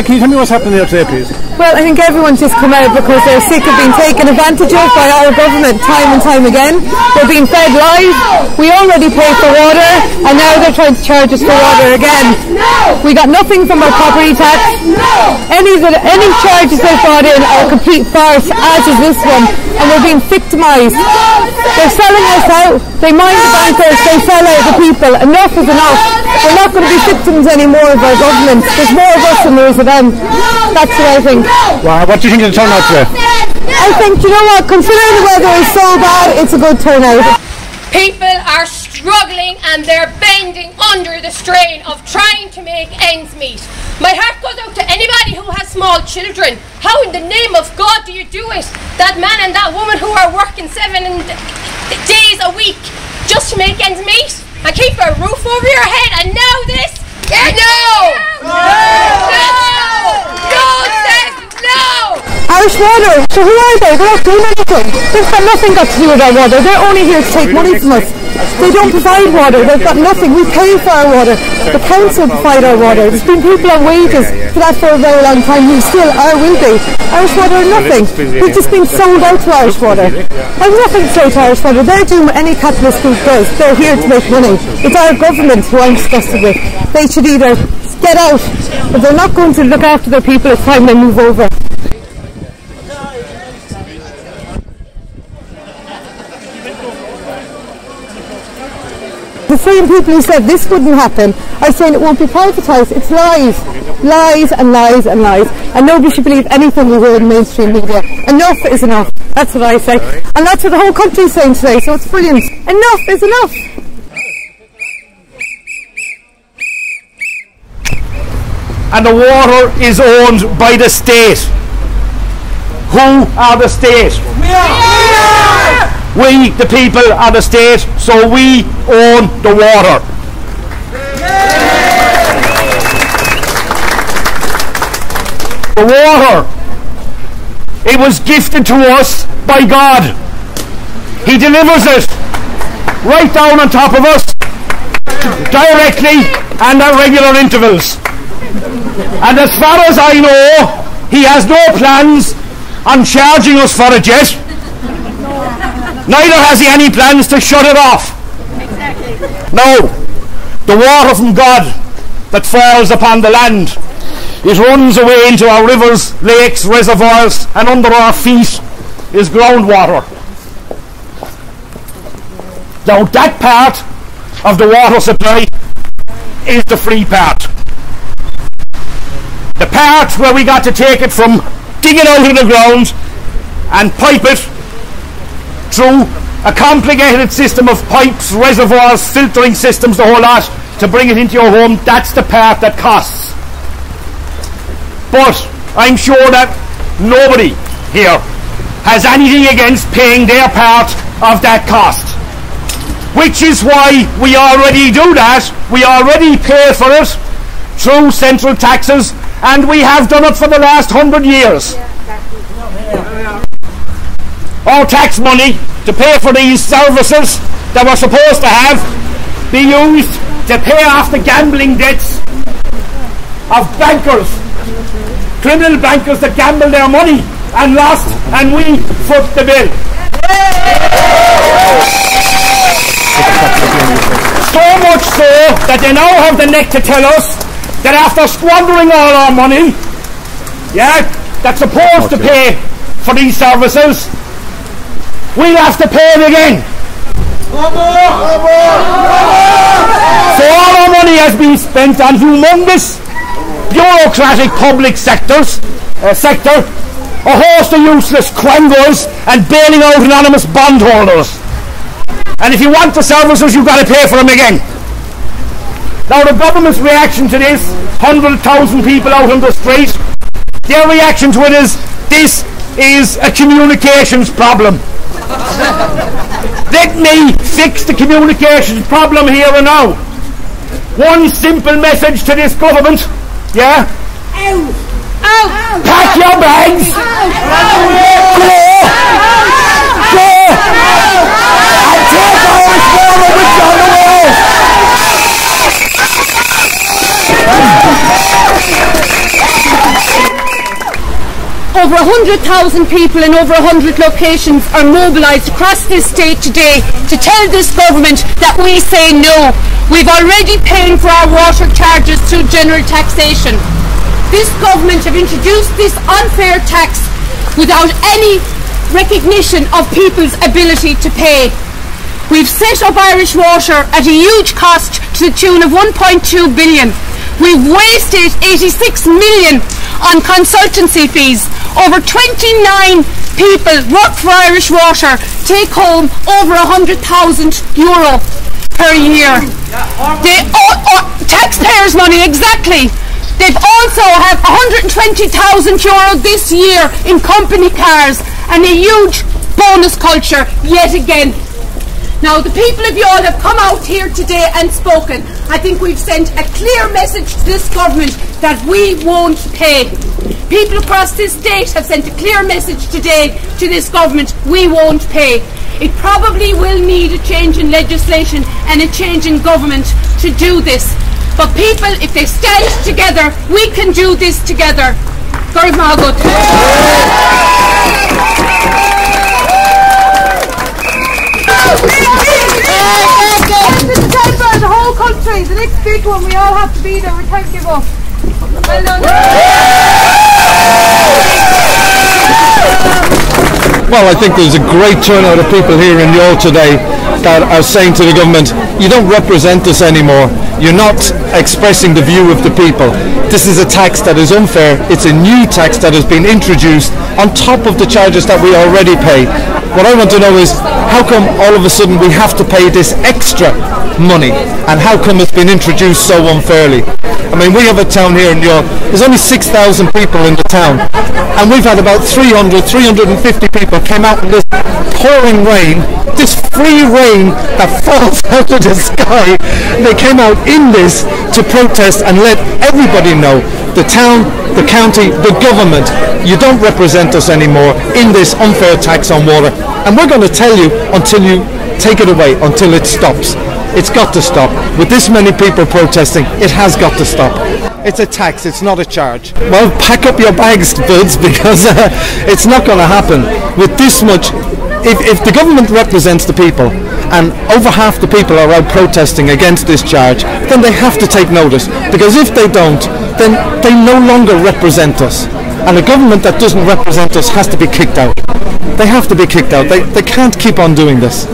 Can you tell me what's happening here today, please? Well, I think everyone's just come out because they're sick of being taken advantage of by our government time and time again. They're being fed lies. We already pay for water, and now they're trying to charge us for water again. We got nothing from our property tax. Any charges they've brought in are a complete farce, as is this one, and we're being victimised. They're selling us out. They mind the bankers. They sell out the people. Enough is enough. We're not going to be victims anymore of our government. There's more of us than there is of them. That's what I think. Wow, what do you think of the turnout today? I think, you know what, considering the weather is so bad, it's a good turnout. People are struggling and they're bending under the strain of trying to make ends meet. My heart goes out to anybody who has small children. How in the name of God do you do it? That man and that woman who are working 7 days a week just to make ends meet and keep a roof over your head, and now this? Irish Water, so who are they? They're not doing anything. They've got nothing got to do with our water. They're only here to take money from us. They don't provide water. They've got nothing. We pay for our water. The council provide our water. There's been people on wages for that for a very long time who still are, will be. Irish Water are nothing. We've just been sold out to Irish Water. I've nothing to say to Irish Water. They're doing what any capitalist group does. They're here to make money. It's our government who I'm disgusted with. They should either get out. If they're not going to look after their people, it's time they move over. The same people who said this wouldn't happen are saying it won't be privatised. It's lies. Lies and lies and lies. And nobody should believe anything we hear in mainstream media. Enough is enough. That's what I say. And that's what the whole country is saying today, so it's brilliant. Enough is enough. And the water is owned by the state. Who are the state? We, the people, are the state, so we own the water. The water, it was gifted to us by God. He delivers it right down on top of us, directly and at regular intervals. And as far as I know, he has no plans on charging us for it yet. Neither has he any plans to shut it off. No, the water from God that falls upon the land, it runs away into our rivers, lakes, reservoirs, and under our feet is groundwater. Now that part of the water supply is the free part. The part where we got to take it from, dig it out of the ground and pipe it through a complicated system of pipes, reservoirs, filtering systems, the whole lot, to bring it into your home. That's the part that costs. But I'm sure that nobody here has anything against paying their part of that cost, which is why we already do that. We already pay for it through central taxes, and we have done it for the last 100 years. Our tax money to pay for these services that we're supposed to have be used to pay off the gambling debts of bankers, criminal bankers that gamble their money and lost, and we foot the bill. So much so that they now have the neck to tell us that after squandering all our money, that's supposed to pay for these services, we'll have to pay it again. So all our money has been spent on humongous bureaucratic public sector, a host of useless quangos and bailing out anonymous bondholders. And if you want the services, you've got to pay for them again. Now the government's reaction to this, 100,000 people out on the street, their reaction to it is, this is a communications problem. Let me fix the communications problem here and now. One simple message to this government, pack your bags, go, and take Irish Water with you on the way. Over 100,000 people in over 100 locations are mobilised across this state today to tell this government that we say no. We've already paid for our water charges through general taxation. This government have introduced this unfair tax without any recognition of people's ability to pay. We've set up Irish Water at a huge cost to the tune of 1.2 billion. We've wasted 86 million on consultancy fees. Over 29 people work for Irish Water, take home over €100,000 per year. Taxpayers' money, exactly. They've also have €120,000 this year in company cars and a huge bonus culture yet again. Now, the people of Youghal have come out here today and spoken. I think we've sent a clear message to this government that we won't pay. People across this state have sent a clear message today to this government: we won't pay. It probably will need a change in legislation and a change in government to do this. But people, if they stand together, we can do this together. Gorg Magat. The whole country, the next big one, we all have to be there. We can't give up. Well done. Well, I think there's a great turnout of people here in Youghal today that are saying to the government, you don't represent us anymore. You're not expressing the view of the people. This is a tax that is unfair. It's a new tax that has been introduced on top of the charges that we already pay. What I want to know is, how come all of a sudden we have to pay this extra money, and how come it's been introduced so unfairly? I mean, we have a town here in Youghal. There's only 6,000 people in the town, and we've had about 350 people came out in this pouring rain, this free rain that falls out of the sky. They came out in this to protest and let everybody know, the town, the county, the government, you don't represent us anymore in this unfair tax on water. And we're going to tell you until you take it away, until it stops. It's got to stop. With this many people protesting, it has got to stop. It's a tax, it's not a charge. Well, pack up your bags, buds, because it's not going to happen. With this much, if the government represents the people, and over half the people are out protesting against this charge, then they have to take notice. Because if they don't, then they no longer represent us. And a government that doesn't represent us has to be kicked out. They have to be kicked out. They can't keep on doing this.